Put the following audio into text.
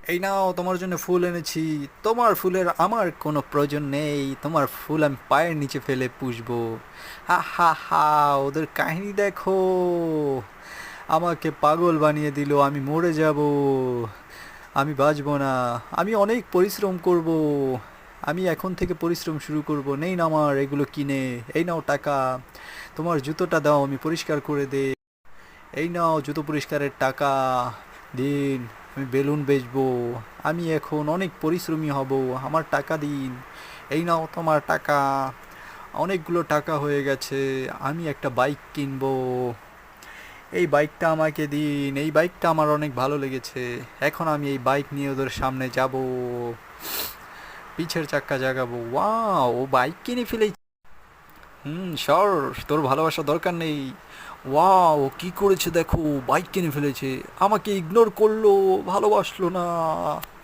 এই নাও তোমার জন্য ফুল এনেছি। তোমার ফুলের আমার কোনো প্রয়োজন নেই, তোমার ফুল আমি পায়ের নিচে ফেলে পুষবো। হা হা হা, ওদের কাহিনী দেখো। আমাকে পাগল বানিয়ে দিল, আমি মরে যাব, আমি বাঁচবো না। আমি অনেক পরিশ্রম করব, আমি এখন থেকে পরিশ্রম শুরু করব। নেই না আমার এগুলো কিনে। এই নাও টাকা, তোমার জুতোটা দাও আমি পরিষ্কার করে দে। এই নাও জুতো পরিষ্কারের টাকা, দিন। আমি বেলুন বেচবো, আমি এখন অনেক পরিশ্রমী হব, আমার টাকা দিন। এই নাও তোমার টাকা, অনেকগুলো টাকা হয়ে গেছে। আমি একটা বাইক কিনবো, এই বাইকটা আমাকে দিন, এই বাইকটা আমার অনেক ভালো লেগেছে। এখন আমি এই বাইক নিয়ে ওদের সামনে যাব, পিছের চাক্কা জাগাবো। ওয়াও, ও বাইক কিনে ফেলেছে। সর, তোর ভালোবাসা দরকার নেই। ওয়াও, কি করেছে দেখো, বাইক কিনে ফেলেছে, আমাকে ইগনোর করলো, ভালোবাসলো না।